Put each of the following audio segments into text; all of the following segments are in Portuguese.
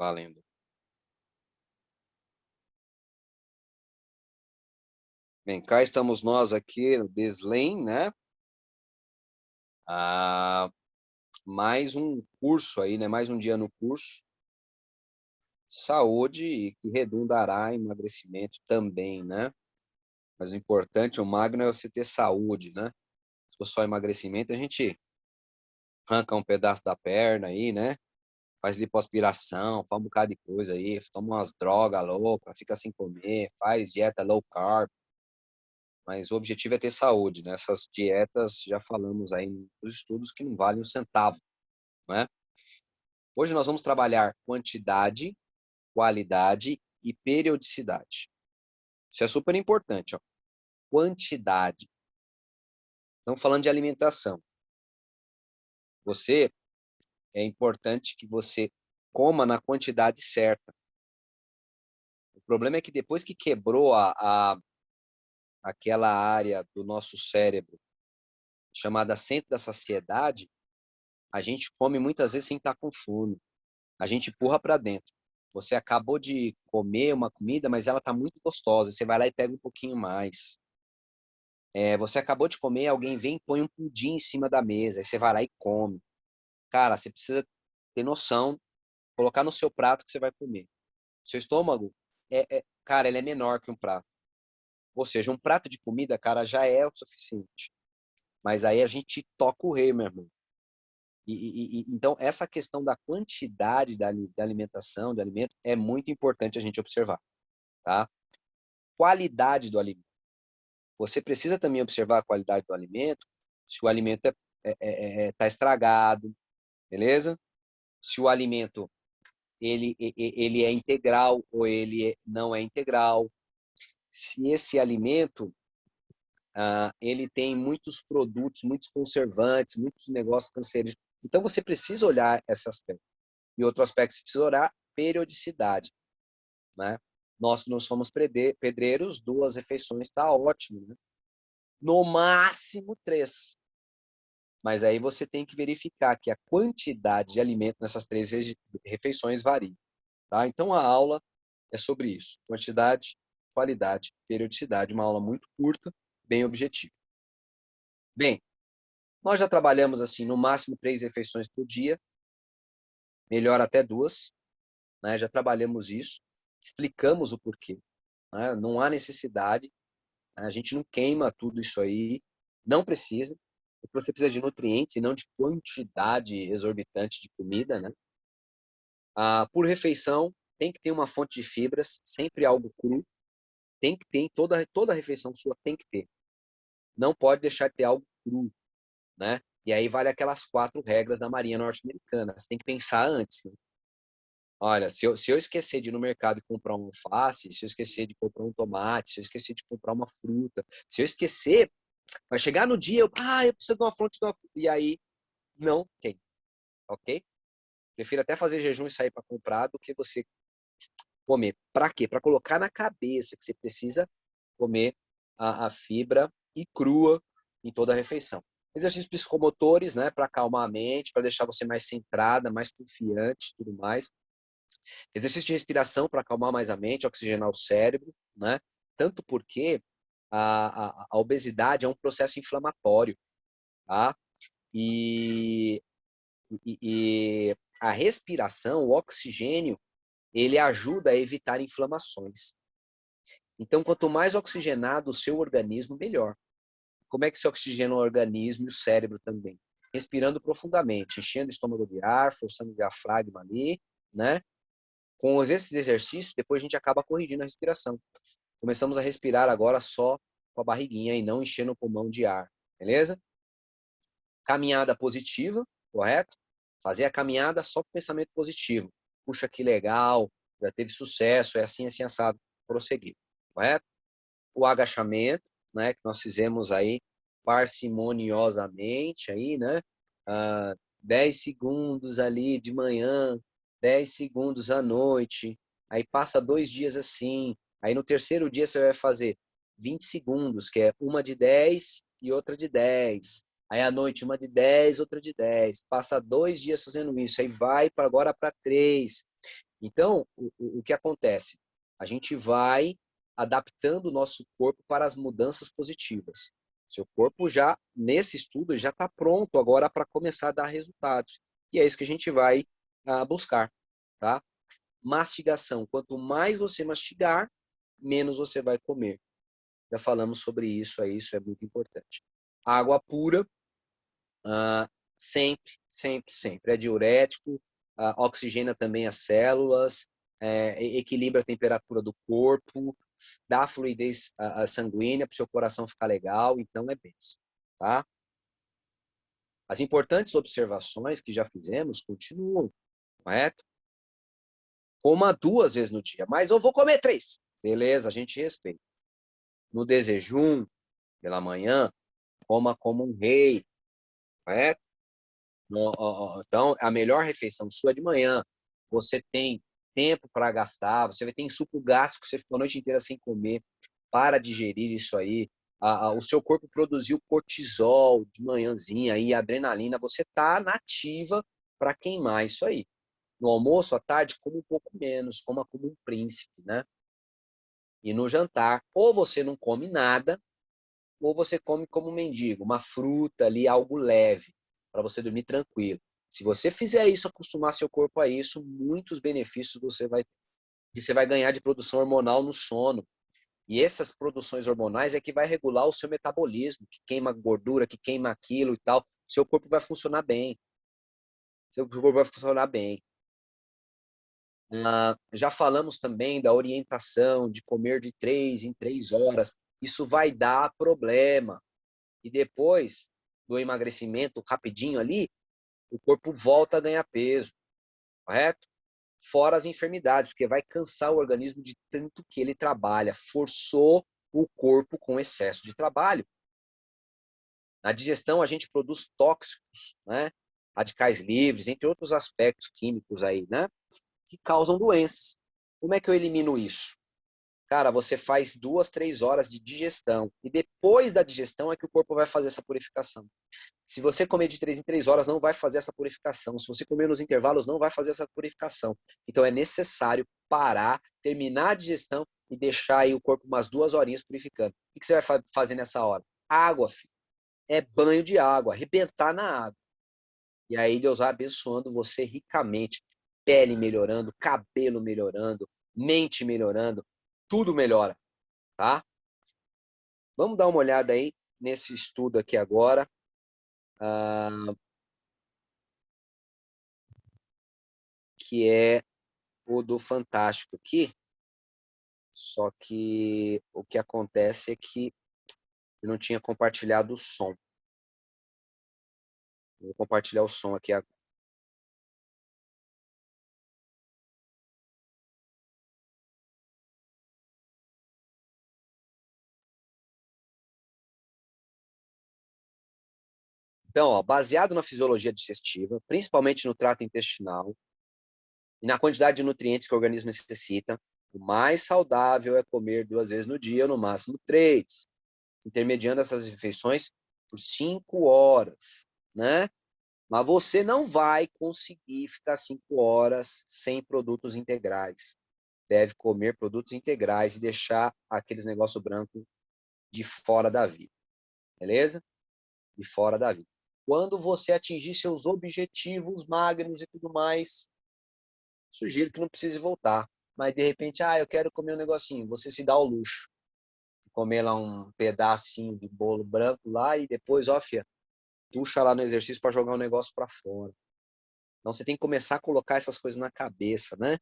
Valendo. Bem, cá estamos nós aqui no Beslen, né? Ah, mais um curso aí, né? Mais um dia no curso. Saúde e que redundará em emagrecimento também, né? Mas o importante, o magno, é você ter saúde, né? Se for só emagrecimento, a gente arranca um pedaço da perna aí, né? Faz lipoaspiração, faz um bocado de coisa aí, toma umas drogas loucas, fica sem comer, faz dieta low carb. Mas o objetivo é ter saúde, né? Essas dietas, já falamos aí nos estudos, que não valem um centavo, né? Hoje nós vamos trabalhar quantidade, qualidade e periodicidade. Isso é super importante, ó. Quantidade. Estamos falando de alimentação. É importante que você coma na quantidade certa. O problema é que depois que quebrou aquela área do nosso cérebro chamada centro da saciedade, a gente come muitas vezes sem estar com fome. A gente empurra para dentro. Você acabou de comer uma comida, mas ela está muito gostosa. Você vai lá e pega um pouquinho mais. Você acabou de comer, alguém vem e põe um pudim em cima da mesa. Aí você vai lá e come. Cara, você precisa ter noção, colocar no seu prato que você vai comer. Seu estômago, cara, ele é menor que um prato. Ou seja, um prato de comida, cara, já é o suficiente. Mas aí a gente toca o rei, meu irmão. Então, essa questão da quantidade da alimentação, do alimento, é muito importante a gente observar, tá? Qualidade do alimento. Você precisa também observar a qualidade do alimento, se o alimento tá estragado, beleza? Se o alimento ele é integral ou ele não é integral. Se esse alimento ele tem muitos produtos, muitos conservantes, muitos negócios cancerígenos. Então você precisa olhar esse aspecto. E outro aspecto que você precisa olhar, periodicidade, né? Nós não somos pedreiros, 2 refeições está ótimo, né? No máximo 3. Mas aí você tem que verificar que a quantidade de alimento nessas 3 refeições varia, tá? Então a aula é sobre isso. Quantidade, qualidade, periodicidade. Uma aula muito curta, bem objetiva. Bem, nós já trabalhamos assim, no máximo 3 refeições por dia, melhor até 2, né? Já trabalhamos isso, explicamos o porquê, né? Não há necessidade, né? A gente não queima tudo isso aí, não precisa, porque você precisa de nutrientes e não de quantidade exorbitante de comida, né? Por refeição, tem que ter uma fonte de fibras, sempre algo cru, tem que ter, em toda refeição sua tem que ter. Não pode deixar de ter algo cru, né? E aí vale aquelas 4 regras da Marinha Norte-Americana. Você tem que pensar antes, né? Olha, se eu esquecer de ir no mercado e comprar um alface, se eu esquecer de comprar um tomate, se eu esquecer de comprar uma fruta, se eu esquecer, vai chegar no dia, eu preciso de uma fonte, e aí não tem, ok? Prefiro até fazer jejum e sair para comprar do que você comer. Para quê? Para colocar na cabeça que você precisa comer a fibra e crua em toda a refeição. Exercícios psicomotores, né, para acalmar a mente, para deixar você mais centrada, mais confiante, tudo mais. Exercício de respiração para acalmar mais a mente, oxigenar o cérebro, né? Tanto porque a obesidade é um processo inflamatório, tá? E, e a respiração, o oxigênio, ele ajuda a evitar inflamações. Então, quanto mais oxigenado o seu organismo, melhor. Como é que se oxigena o organismo e o cérebro também? Respirando profundamente, enchendo o estômago de ar, forçando o diafragma ali, né? Com esses exercícios, depois a gente acaba corrigindo a respiração. Começamos a respirar agora só com a barriguinha e não enchendo o pulmão de ar, beleza? Caminhada positiva, correto? Fazer a caminhada só com pensamento positivo. Puxa, que legal, já teve sucesso, é assim, assim, assado. Prosseguir, correto? O agachamento, né, que nós fizemos aí parcimoniosamente, aí, né? 10 segundos ali de manhã, 10 segundos à noite, aí passa 2 dias assim, aí no terceiro dia você vai fazer 20 segundos, que é uma de 10 e outra de 10. Aí à noite uma de 10, outra de 10. Passa 2 dias fazendo isso, aí vai agora para 3. Então, o que acontece? A gente vai adaptando o nosso corpo para as mudanças positivas. Seu corpo já, nesse estudo, já está pronto agora para começar a dar resultados. E é isso que a gente vai buscar, tá? Mastigação. Quanto mais você mastigar, menos você vai comer. Já falamos sobre isso aí, isso é muito importante. Água pura, sempre, sempre, sempre. É diurético, oxigena também as células, equilibra a temperatura do corpo, dá fluidez sanguínea para o seu coração ficar legal, então é bem, tá? As importantes observações que já fizemos continuam, correto? Coma 2 vezes no dia, mas eu vou comer 3. Beleza, a gente respeita. No desjejum, pela manhã, coma como um rei, correto? Então, a melhor refeição sua é de manhã. Você tem tempo para gastar, você tem suco gástrico, você ficou a noite inteira sem comer, para digerir isso aí. O seu corpo produziu cortisol de manhãzinha e adrenalina, você está nativa para queimar isso aí. No almoço, à tarde, coma um pouco menos, coma como um príncipe, né? E no jantar, ou você não come nada, ou você come como um mendigo, uma fruta ali, algo leve, para você dormir tranquilo. Se você fizer isso, acostumar seu corpo a isso, muitos benefícios você vai ter. E você vai ganhar de produção hormonal no sono. E essas produções hormonais é que vai regular o seu metabolismo, que queima gordura, que queima aquilo e tal. Seu corpo vai funcionar bem. Seu corpo vai funcionar bem. Já falamos também da orientação de comer de 3 em 3 horas. Isso vai dar problema. E depois do emagrecimento rapidinho ali, o corpo volta a ganhar peso, correto? Fora as enfermidades, porque vai cansar o organismo de tanto que ele trabalha. Forçou o corpo com excesso de trabalho. Na digestão, a gente produz tóxicos, né? Radicais livres, entre outros aspectos químicos aí, né? Que causam doenças. Como é que eu elimino isso? Cara, você faz 2, 3 horas de digestão. E depois da digestão é que o corpo vai fazer essa purificação. Se você comer de 3 em 3 horas, não vai fazer essa purificação. Se você comer nos intervalos, não vai fazer essa purificação. Então é necessário parar, terminar a digestão e deixar aí o corpo umas 2 horinhas purificando. O que você vai fazer nessa hora? Água, filho. É banho de água, arrebentar na água. E aí Deus vai abençoando você ricamente. Pele melhorando, cabelo melhorando, mente melhorando, tudo melhora, tá? Vamos dar uma olhada aí nesse estudo aqui agora. Que é o do Fantástico aqui. Só que o que acontece é que eu não tinha compartilhado o som. Vou compartilhar o som aqui agora. Então, ó, baseado na fisiologia digestiva, principalmente no trato intestinal, e na quantidade de nutrientes que o organismo necessita, o mais saudável é comer 2 vezes no dia, ou no máximo 3, intermediando essas refeições por 5 horas, né? Mas você não vai conseguir ficar 5 horas sem produtos integrais. Deve comer produtos integrais e deixar aqueles negócio branco de fora da vida, beleza? De fora da vida. Quando você atingir seus objetivos magros e tudo mais, sugiro que não precise voltar. Mas de repente, eu quero comer um negocinho. Você se dá ao luxo de comer lá um pedacinho de bolo branco lá e depois, ó, fia, tuxa lá no exercício para jogar um negócio para fora. Então você tem que começar a colocar essas coisas na cabeça, né?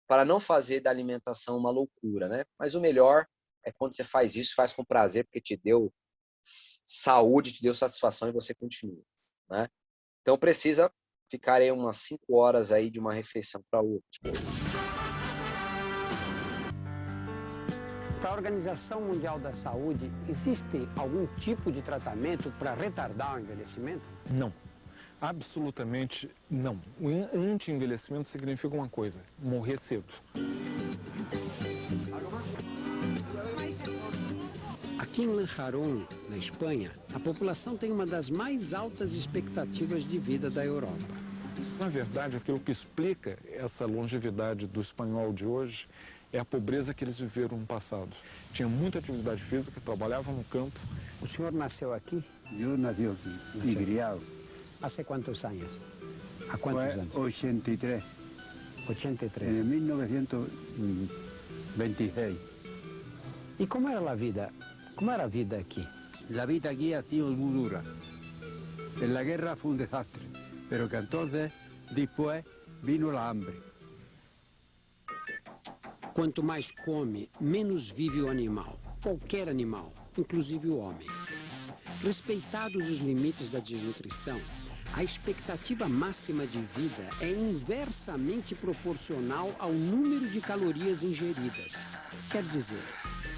Para não fazer da alimentação uma loucura, né? Mas o melhor é quando você faz isso, faz com prazer, porque te deu saúde, te deu satisfação e você continua, né? Então precisa ficar aí umas 5 horas aí de uma refeição para outra. Para a Organização Mundial da Saúde, existe algum tipo de tratamento para retardar o envelhecimento? Não. Absolutamente não. O anti-envelhecimento significa uma coisa: morrer cedo. Aqui em Lanjarón, na Espanha, a população tem uma das mais altas expectativas de vida da Europa. Na verdade, aquilo que explica essa longevidade do espanhol de hoje é a pobreza que eles viveram no passado. Tinha muita atividade física, trabalhavam no campo. O senhor nasceu aqui? Yo nací aquí y criado. ¿Hace cuántos años? ¿A cuántos Fue anos? 83, 83. en 1926. E como era a vida? Como era a vida aqui? La vida aquí ha sido muy dura. En la guerra fue un desastre, pero que entonces, después, vino la hambre. Quanto mais come, menos vive o animal. Qualquer animal, inclusive o homem. Respeitados os limites da desnutrição, a expectativa máxima de vida é inversamente proporcional ao número de calorias ingeridas. Quer dizer,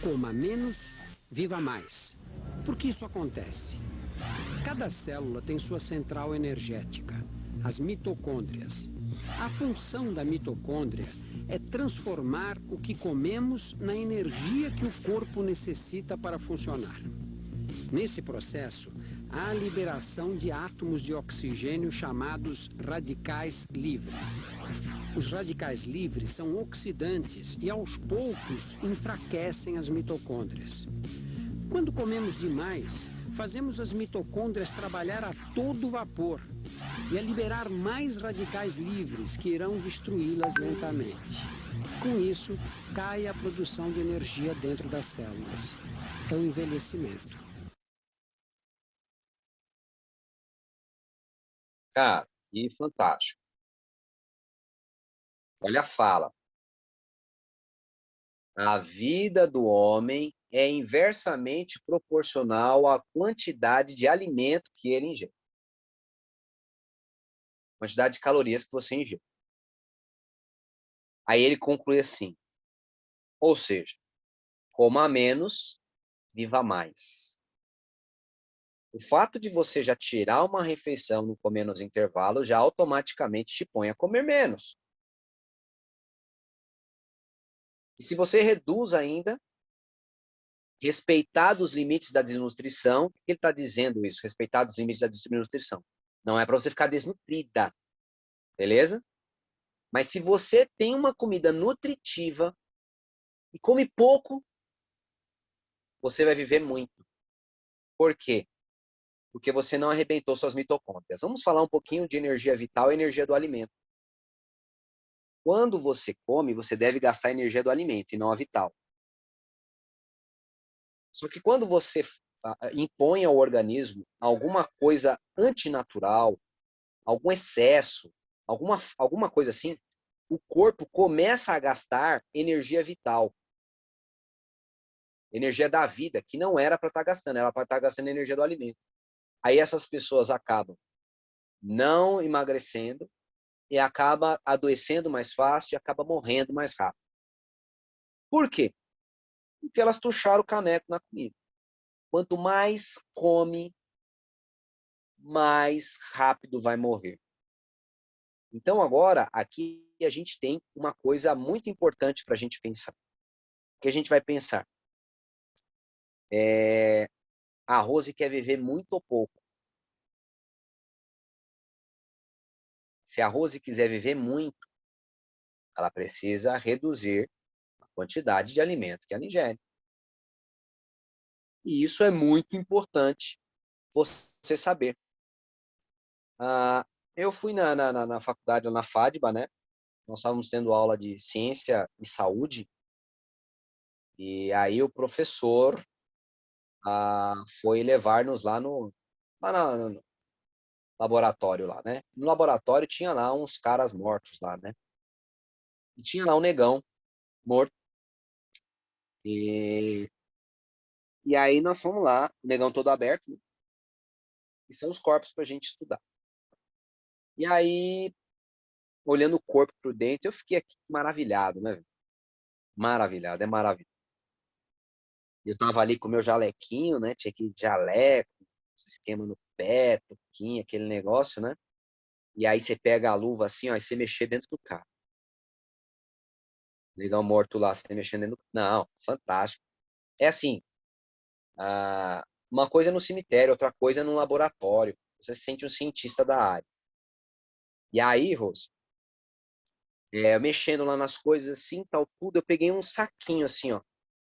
coma menos, viva mais. Por que isso acontece? Cada célula tem sua central energética, as mitocôndrias. A função da mitocôndria é transformar o que comemos na energia que o corpo necessita para funcionar. Nesse processo, há a liberação de átomos de oxigênio chamados radicais livres. Os radicais livres são oxidantes e, aos poucos, enfraquecem as mitocôndrias. Quando comemos demais, fazemos as mitocôndrias trabalhar a todo vapor e a liberar mais radicais livres que irão destruí-las lentamente. Com isso, cai a produção de energia dentro das células. É o envelhecimento. Cara, e fantástico. Olha a fala. A vida do homem é inversamente proporcional à quantidade de alimento que ele ingere. Quantidade de calorias que você ingere. Aí ele conclui assim. Ou seja, coma menos, viva mais. O fato de você já tirar uma refeição no comer nos intervalos já automaticamente te põe a comer menos. E se você reduz ainda, respeitar os limites da desnutrição, o que ele está dizendo isso? Respeitar os limites da desnutrição. Não é para você ficar desnutrida, beleza? Mas se você tem uma comida nutritiva e come pouco, você vai viver muito. Por quê? Porque você não arrebentou suas mitocôndrias. Vamos falar um pouquinho de energia vital e energia do alimento. Quando você come, você deve gastar a energia do alimento e não a vital. Só que quando você impõe ao organismo alguma coisa antinatural, algum excesso, alguma coisa assim, o corpo começa a gastar energia vital. Energia da vida, que não era para estar gastando, era para estar gastando energia do alimento. Aí essas pessoas acabam não emagrecendo e acaba adoecendo mais fácil e acaba morrendo mais rápido. Por quê? Porque elas tucharam o caneco na comida. Quanto mais come, mais rápido vai morrer. Então agora, aqui a gente tem uma coisa muito importante para a gente pensar. O que a gente vai pensar? A Rose quer viver muito ou pouco. Se a Rose quiser viver muito, ela precisa reduzir a quantidade de alimento que ela ingere. E isso é muito importante você saber. Eu fui na faculdade, na FADBA, né? Nós estávamos tendo aula de ciência e saúde, e aí o professor foi levar-nos lá no laboratório lá, né? No laboratório tinha lá uns caras mortos lá, né? E tinha lá um negão morto. E aí nós fomos lá, o negão todo aberto, né? E são os corpos para a gente estudar. E aí, olhando o corpo por dentro, eu fiquei aqui maravilhado, né? Maravilhado, é maravilhoso. Eu tava ali com o meu jalequinho, né? Tinha aquele jaleco, esquema no pé, toquinha, aquele negócio, né? E aí você pega a luva assim, ó, e você mexer dentro do carro. Negão morto lá, você mexendo dentro do carro. Não, fantástico. É assim, uma coisa é no cemitério, outra coisa é no laboratório. Você se sente um cientista da área. E aí, Rose, mexendo lá nas coisas assim, tal, tudo, eu peguei um saquinho assim, ó.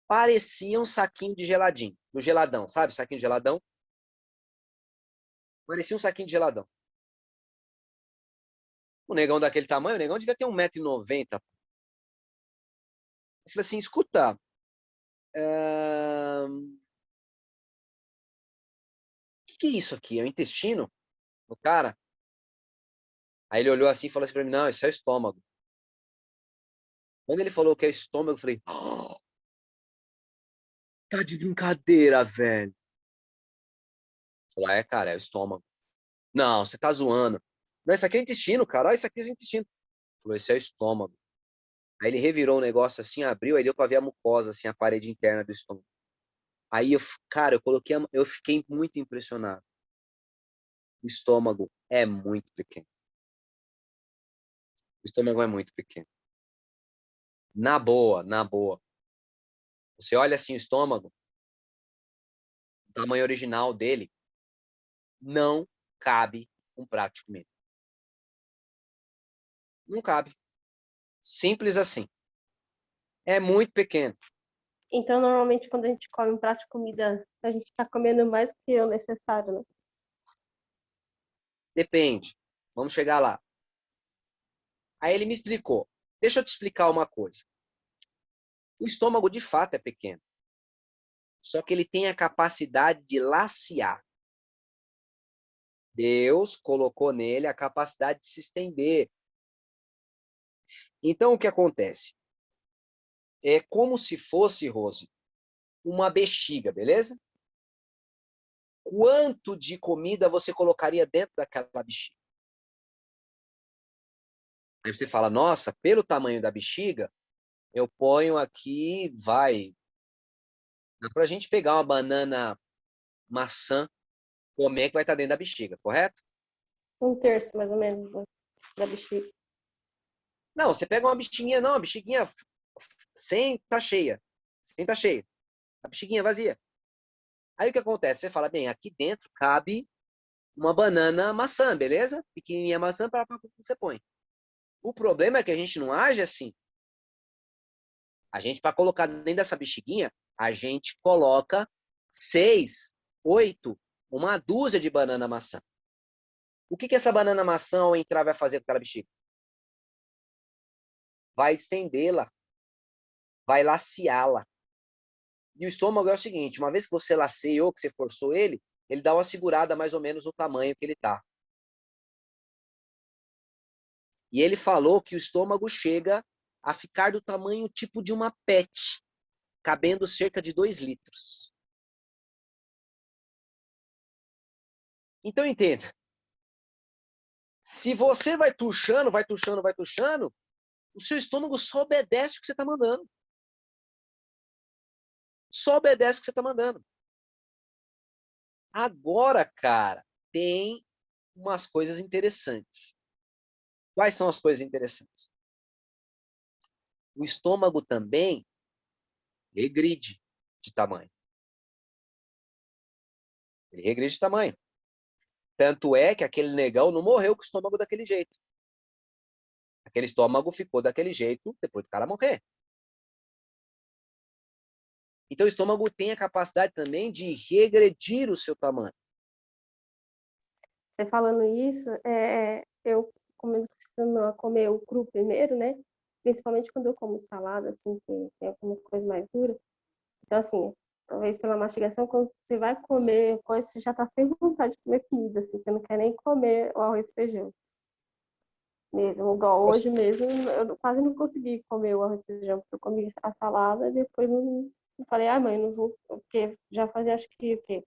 Parecia um saquinho de geladinho, do geladão, sabe? Saquinho de geladão. Parecia um saquinho de geladão. O negão daquele tamanho, o negão devia ter 1,90 m. Eu falei assim, escuta, que é isso aqui? É o intestino do cara? Aí ele olhou assim e falou assim pra mim, não, isso é o estômago. Quando ele falou que é estômago, eu falei, tá de brincadeira, velho. Falou, cara, é o estômago. Não, você tá zoando. Não, isso aqui é intestino, cara. Olha, isso aqui é intestino. Falou, esse é o estômago. Aí ele revirou o negócio assim, abriu, aí deu pra ver a mucosa, assim, a parede interna do estômago. Aí, cara, eu fiquei muito impressionado. O estômago é muito pequeno. O estômago é muito pequeno. Na boa, na boa. Você olha assim o estômago, o tamanho original dele, não cabe um prato de comida. Não cabe. Simples assim. É muito pequeno. Então, normalmente, quando a gente come um prato de comida, a gente está comendo mais do que o necessário, né? Depende. Vamos chegar lá. Aí ele me explicou. Deixa eu te explicar uma coisa. O estômago, de fato, é pequeno. Só que ele tem a capacidade de lacear. Deus colocou nele a capacidade de se estender. Então, o que acontece? É como se fosse, Rose, uma bexiga, beleza? Quanto de comida você colocaria dentro daquela bexiga? Aí você fala, nossa, pelo tamanho da bexiga, eu ponho aqui, dá pra gente pegar uma banana maçã, comer que vai estar dentro da bexiga, correto? 1/3, mais ou menos, da bexiga. Não, você pega uma bexiguinha, não, a bexiguinha sem tá cheia. Sem tá cheia. A bexiguinha vazia. Aí o que acontece? Você fala, bem, aqui dentro cabe uma banana maçã, beleza? Pequenininha maçã para você põe. O problema é que a gente não age assim. A gente, para colocar dentro dessa bexiguinha, a gente coloca 6, 8, uma dúzia de banana maçã. O que essa banana maçã ao entrar vai fazer com aquela bexiga? Vai estendê-la, vai laceá-la. E o estômago é o seguinte, uma vez que você laceou, que você forçou ele dá uma segurada mais ou menos no tamanho que ele está. E ele falou que o estômago chega a ficar do tamanho tipo de uma PET, cabendo cerca de 2 litros. Então entenda. Se você vai tuchando, o seu estômago só obedece o que você está mandando. Só obedece o que você está mandando. Agora, cara, tem umas coisas interessantes. Quais são as coisas interessantes? O estômago também regride de tamanho. Ele regride de tamanho. Tanto é que aquele negão não morreu com o estômago daquele jeito. Aquele estômago ficou daquele jeito depois do cara morrer. Então o estômago tem a capacidade também de regredir o seu tamanho. Você falando isso, eu começando a comer o cru primeiro, né? Principalmente quando eu como salada, assim, que tem alguma coisa mais dura. Então, assim, talvez pela mastigação, quando você vai comer coisa, você já tá sem vontade de comer comida, assim, você não quer nem comer o arroz e feijão. Mesmo, igual hoje mesmo, eu quase não consegui comer o arroz e feijão, porque eu comi a salada e depois não falei, mãe, não vou, porque já fazia acho que o quê?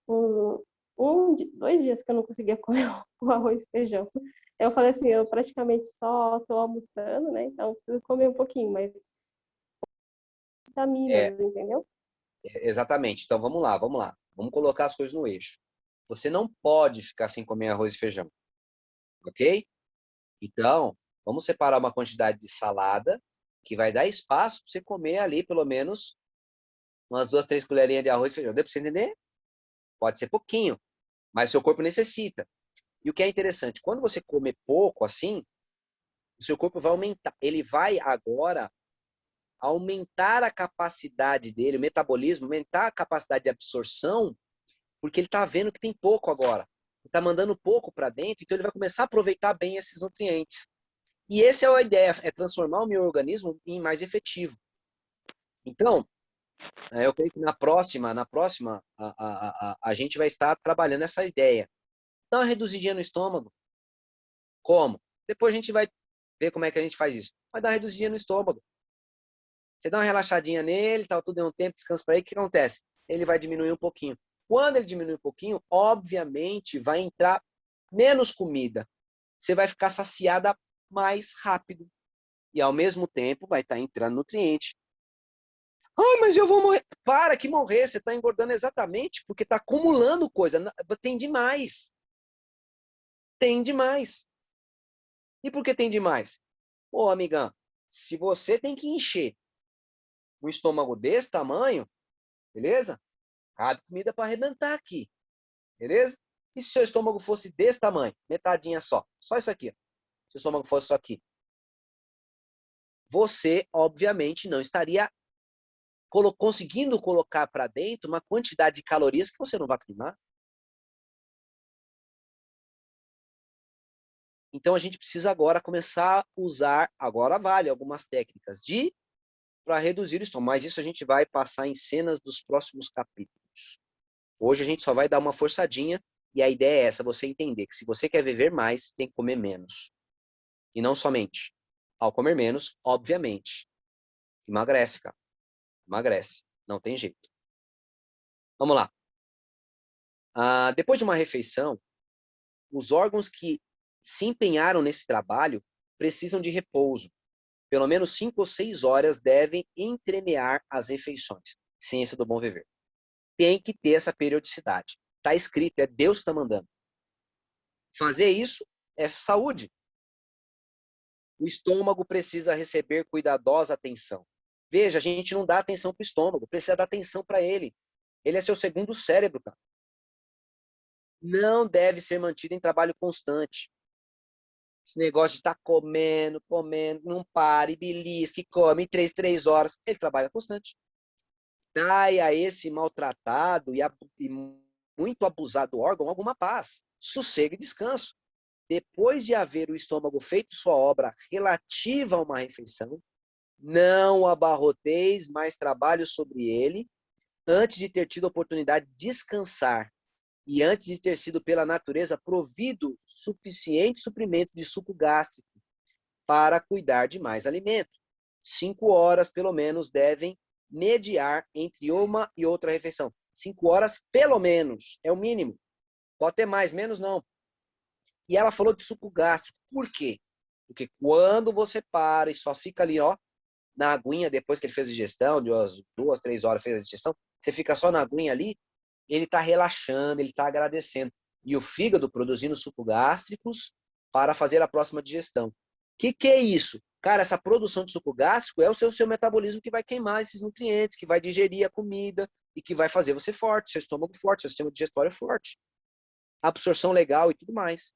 2 dias que eu não conseguia comer o arroz e feijão. Eu falei assim, eu praticamente só tô almoçando, né? Então preciso comer um pouquinho, mas É, vitaminas, entendeu? exatamente. Então vamos lá, vamos lá. Vamos colocar as coisas no eixo. Você não pode ficar sem comer arroz e feijão. Ok? Então, vamos separar uma quantidade de salada que vai dar espaço para você comer ali pelo menos umas 2, 3 colherinhas de arroz e feijão. Deu para você entender? Pode ser pouquinho, mas seu corpo necessita. E o que é interessante, quando você comer pouco assim, o seu corpo vai aumentar. Ele vai agora aumentar a capacidade dele, o metabolismo, aumentar a capacidade de absorção, porque ele está vendo que tem pouco agora. Ele está mandando pouco para dentro, então ele vai começar a aproveitar bem esses nutrientes. E essa é a ideia, é transformar o meu organismo em mais efetivo. Então, eu creio que na próxima a gente vai estar trabalhando essa ideia. Dá uma reduzidinha no estômago. Como? Depois a gente vai ver como é que a gente faz isso. Vai dar uma reduzidinha no estômago. Você dá uma relaxadinha nele, tal, tudo em um tempo, descansa para ele, o que acontece? Ele vai diminuir um pouquinho. Quando ele diminuir um pouquinho, obviamente vai entrar menos comida. Você vai ficar saciada mais rápido. E ao mesmo tempo vai estar entrando nutriente. Ah, mas eu vou morrer. Para que morrer, você está engordando exatamente porque está acumulando coisa. Tem demais. Tem demais. E por que tem demais? Pô, amigão, se você tem que encher um estômago desse tamanho, beleza? Cabe comida para arrebentar aqui, beleza? E se seu estômago fosse desse tamanho, metadinha só isso aqui, ó. Se o estômago fosse só aqui, você, obviamente, não estaria conseguindo colocar para dentro uma quantidade de calorias que você não vai queimar. Então a gente precisa agora começar a usar, agora vale algumas técnicas para reduzir o estômago, mas isso a gente vai passar em cenas dos próximos capítulos. Hoje a gente só vai dar uma forçadinha e a ideia é essa, você entender que se você quer viver mais, tem que comer menos. E não somente. Ao comer menos, obviamente, emagrece, cara. Emagrece. Não tem jeito. Vamos lá. Depois de uma refeição, os órgãos que se empenharam nesse trabalho precisam de repouso. Pelo menos 5 ou 6 horas devem entremear as refeições. Ciência do bom viver. Tem que ter essa periodicidade. Está escrito, é Deus que está mandando. Fazer isso é saúde. O estômago precisa receber cuidadosa atenção. Veja, a gente não dá atenção para o estômago, precisa dar atenção para ele. Ele é seu segundo cérebro, cara. Não deve ser mantido em trabalho constante. Esse negócio de estar comendo, não para, e belisca, e come 3 horas. Ele trabalha constante. Dai a esse maltratado e muito abusado órgão alguma paz, sossego e descanso. Depois de haver o estômago feito sua obra relativa a uma refeição, não abarroteis mais trabalho sobre ele antes de ter tido a oportunidade de descansar e antes de ter sido pela natureza provido suficiente suprimento de suco gástrico para cuidar de mais alimento. 5 horas, pelo menos, devem mediar entre uma e outra refeição. 5 horas, pelo menos, é o mínimo. Pode ter mais, menos não. E ela falou de suco gástrico. Por quê? Porque quando você para e só fica ali, ó, na aguinha, depois que ele fez a digestão, de 2, 3 horas fez a digestão, você fica só na aguinha ali, ele está relaxando, ele está agradecendo. E o fígado produzindo suco gástricos para fazer a próxima digestão. O que é isso? Cara, essa produção de suco gástrico é o seu metabolismo que vai queimar esses nutrientes, que vai digerir a comida e que vai fazer você forte, seu estômago forte, seu sistema digestório forte. Absorção legal e tudo mais.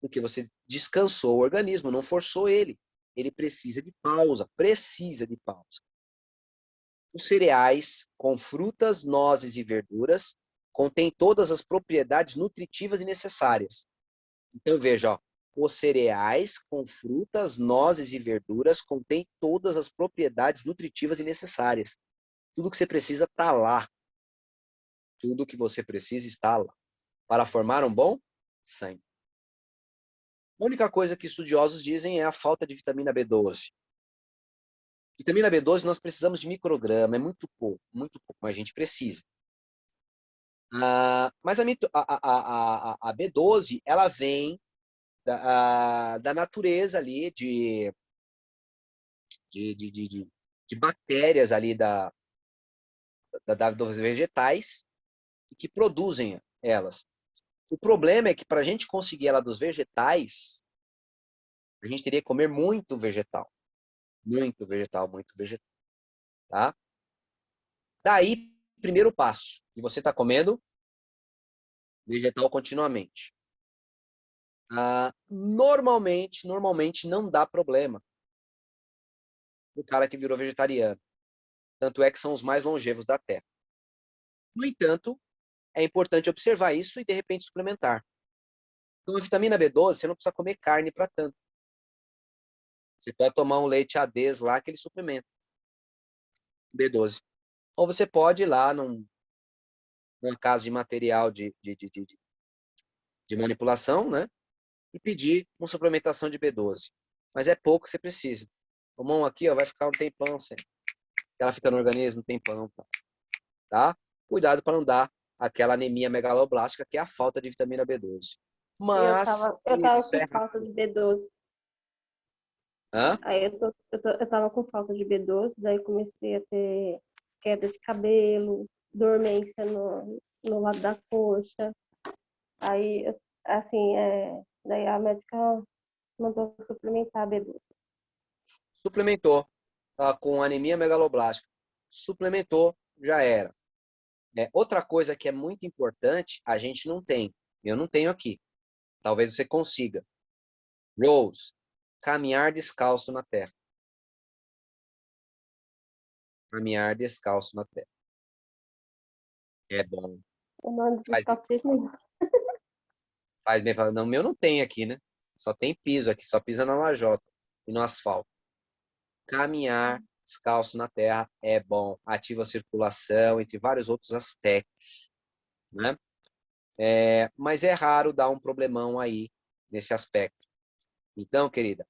Porque você descansou o organismo, não forçou ele. Ele precisa de pausa, precisa de pausa. Os cereais com frutas, nozes e verduras contêm todas as propriedades nutritivas e necessárias. Então veja, ó, os cereais com frutas, nozes e verduras contêm todas as propriedades nutritivas e necessárias. Tudo que você precisa está lá. Tudo que você precisa está lá. Para formar um bom sangue. A única coisa que estudiosos dizem é a falta de vitamina B12. Vitamina B12 nós precisamos de micrograma, é muito pouco, mas a gente precisa. Mas a B12, ela vem da natureza ali, de bactérias ali dos vegetais que produzem elas. O problema é que para a gente conseguir ela dos vegetais, a gente teria que comer muito vegetal. Muito vegetal, muito vegetal. Tá? Daí, primeiro passo. E você está comendo vegetal continuamente. Normalmente não dá problema o cara que virou vegetariano. Tanto é que são os mais longevos da Terra. No entanto, é importante observar isso e, de repente, suplementar. Então, a vitamina B12, você não precisa comer carne para tanto. Você pode tomar um leite ADs lá que ele suplementa B12. Ou você pode ir lá numa casa de material de manipulação, né? E pedir uma suplementação de B12. Mas é pouco que você precisa. Tomar um aqui, ó, vai ficar um tempão sem. Ela fica no organismo um tempão, tá? Cuidado para não dar aquela anemia megaloblástica, que é a falta de vitamina B12. Mas Eu tava isso com é falta rápido. de B12. Hã? Aí eu tava com falta de B12, daí comecei a ter queda de cabelo, dormência no lado da coxa. Aí, assim, daí a médica mandou suplementar a B12. Suplementou, tá? Com anemia megaloblástica. Suplementou, já era. Outra coisa que é muito importante, a gente não tem. Eu não tenho aqui. Talvez você consiga. Rose, caminhar descalço na terra. Caminhar descalço na terra. É bom. Eu não ando Faz, descalço de jeito nenhum. faz bem. Não, o meu não tem aqui, né? Só tem piso aqui, só pisa na lajota e no asfalto. Caminhar descalço na terra é bom. Ativa a circulação, entre vários outros aspectos, né? Mas é raro dar um problemão aí nesse aspecto. Então, querida,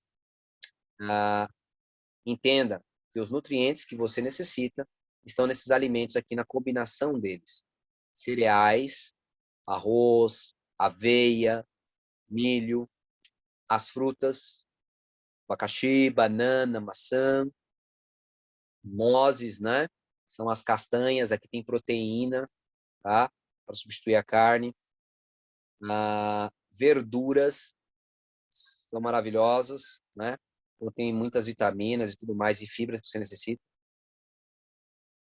entenda que os nutrientes que você necessita estão nesses alimentos aqui na combinação deles. Cereais, arroz, aveia, milho, as frutas, abacaxi, banana, maçã, nozes, né? São as castanhas, aqui tem proteína, tá? Para substituir a carne. Verduras são maravilhosas, né? Contém muitas vitaminas e tudo mais, e fibras que você necessita.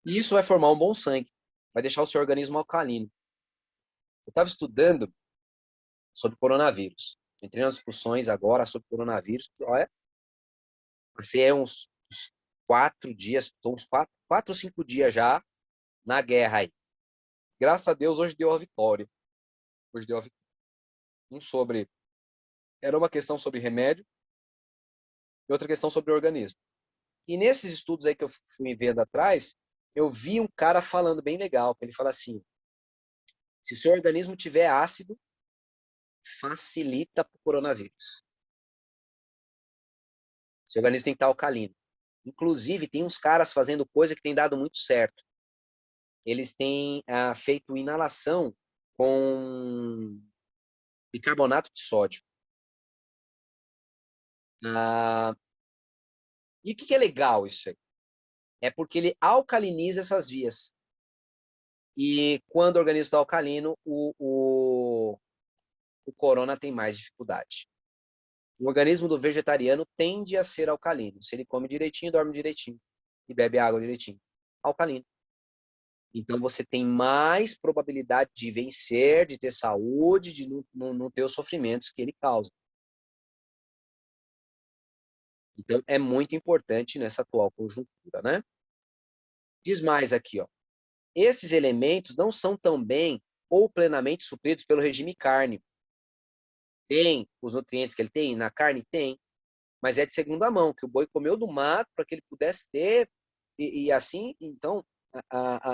E isso vai formar um bom sangue, vai deixar o seu organismo alcalino. Eu estava estudando sobre coronavírus. Entrei nas discussões agora sobre coronavírus. Olha, passei uns 4 dias, estou uns 4 ou 5 dias já na guerra aí. Graças a Deus, hoje deu a vitória. Hoje deu a vitória. Era uma questão sobre remédio e outra questão sobre o organismo. E nesses estudos aí que eu fui vendo atrás, eu vi um cara falando bem legal, que ele fala assim, se o seu organismo tiver ácido, facilita para o coronavírus. Seu organismo tem que estar alcalino. Inclusive, tem uns caras fazendo coisa que tem dado muito certo. Eles têm feito inalação com bicarbonato de sódio. E o que é legal isso aí? É porque ele alcaliniza essas vias. E quando o organismo está alcalino, o corona tem mais dificuldade. O organismo do vegetariano tende a ser alcalino. Se ele come direitinho, dorme direitinho e bebe água direitinho. Alcalino. Então você tem mais probabilidade de vencer, de ter saúde, de não ter os sofrimentos que ele causa. Então é muito importante nessa atual conjuntura, né? Diz mais aqui, ó. Esses elementos não são também ou plenamente supridos pelo regime carne. Tem os nutrientes que ele tem na carne? Tem. Mas é de segunda mão, que o boi comeu do mato para que ele pudesse ter, e assim, então,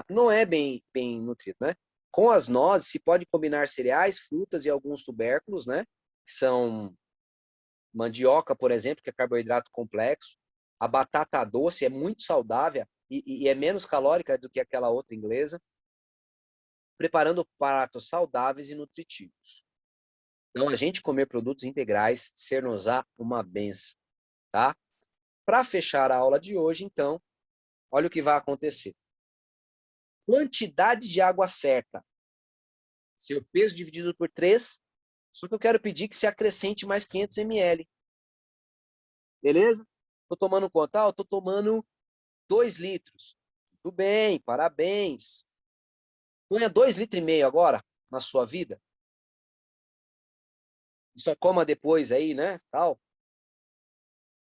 não é bem nutrido, né? Com as nozes, se pode combinar cereais, frutas e alguns tubérculos, né? Que são mandioca, por exemplo, que é carboidrato complexo. A batata doce é muito saudável e é menos calórica do que aquela outra inglesa, preparando pratos saudáveis e nutritivos. Então, a gente comer produtos integrais, ser-nos-á uma benção, tá? Para fechar a aula de hoje, então, olha o que vai acontecer. Quantidade de água certa. Seu peso dividido por 3. Só que eu quero pedir que se acrescente mais 500 ml. Beleza? Estou tomando quanto? Estou tomando 2 litros. Tudo bem, parabéns. Ponha 2,5 litros agora na sua vida. só coma depois aí, né? Tal.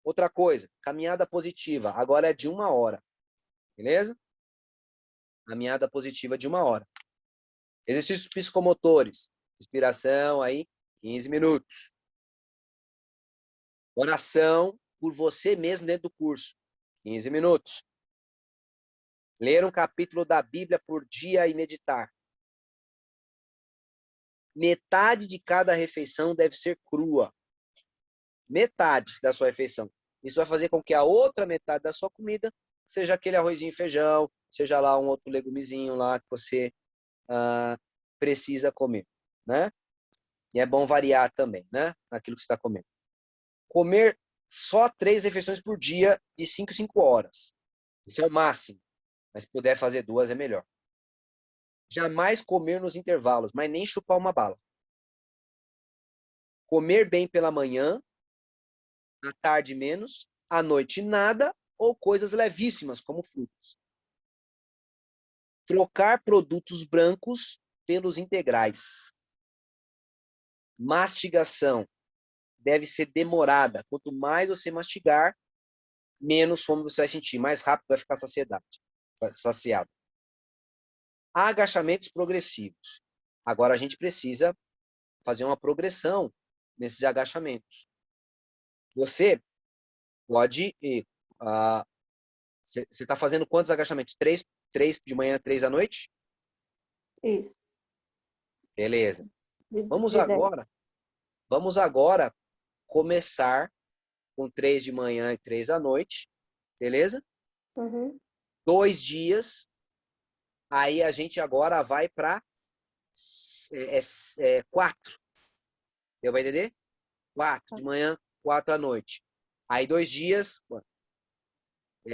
Outra coisa, caminhada positiva. Agora é de 1 hora. Beleza? Caminhada positiva de 1 hora. Exercícios psicomotores. Respiração aí, 15 minutos. Oração por você mesmo dentro do curso. 15 minutos. Ler um capítulo da Bíblia por dia e meditar. Metade de cada refeição deve ser crua. Metade da sua refeição. Isso vai fazer com que a outra metade da sua comida seja aquele arrozinho e feijão, seja lá um outro legumezinho lá que você precisa comer, né? E é bom variar também, né? Naquilo que você está comendo. Comer só 3 refeições por dia de 5 em 5 horas. Isso é o máximo. Mas se puder fazer 2 é melhor. Jamais comer nos intervalos, mas nem chupar uma bala. Comer bem pela manhã, à tarde menos, à noite nada, ou coisas levíssimas, como frutos. Trocar produtos brancos pelos integrais. Mastigação deve ser demorada. Quanto mais você mastigar, menos fome você vai sentir, mais rápido vai ficar saciado. Agachamentos progressivos. Agora a gente precisa fazer uma progressão nesses agachamentos. Você pode... Você está fazendo quantos agachamentos? 3 de manhã, 3 à noite? Isso. Beleza. Vamos De 10. agora começar com 3 de manhã e 3 à noite. Beleza? Uhum. 2 dias. Aí a gente agora vai para 4. Deu para entender? 4 de manhã, 4 à noite. Aí 2 dias,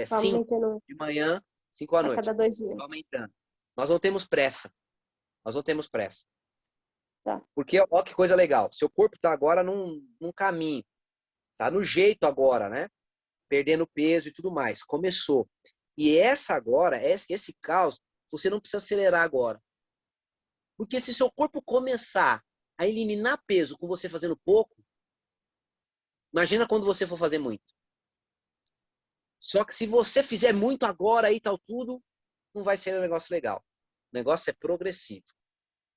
5 de manhã, 5 à a noite. cada 2 dias. Aumentando. Nós não temos pressa. Tá. Porque, ó, que coisa legal. Seu corpo está agora num caminho. Tá no jeito agora, né? Perdendo peso e tudo mais. Começou. E esse caos, você não precisa acelerar agora. Porque se seu corpo começar a eliminar peso com você fazendo pouco, imagina quando você for fazer muito. Só que se você fizer muito agora aí tal tudo, não vai ser um negócio legal. O negócio é progressivo.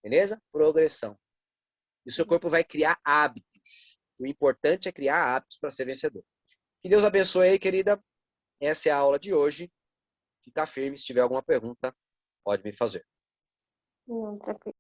Beleza? Progressão. E o seu corpo vai criar hábitos. O importante é criar hábitos para ser vencedor. Que Deus abençoe aí, querida. Essa é a aula de hoje. Fica firme. Se tiver alguma pergunta, pode me fazer. Não, tranquilo.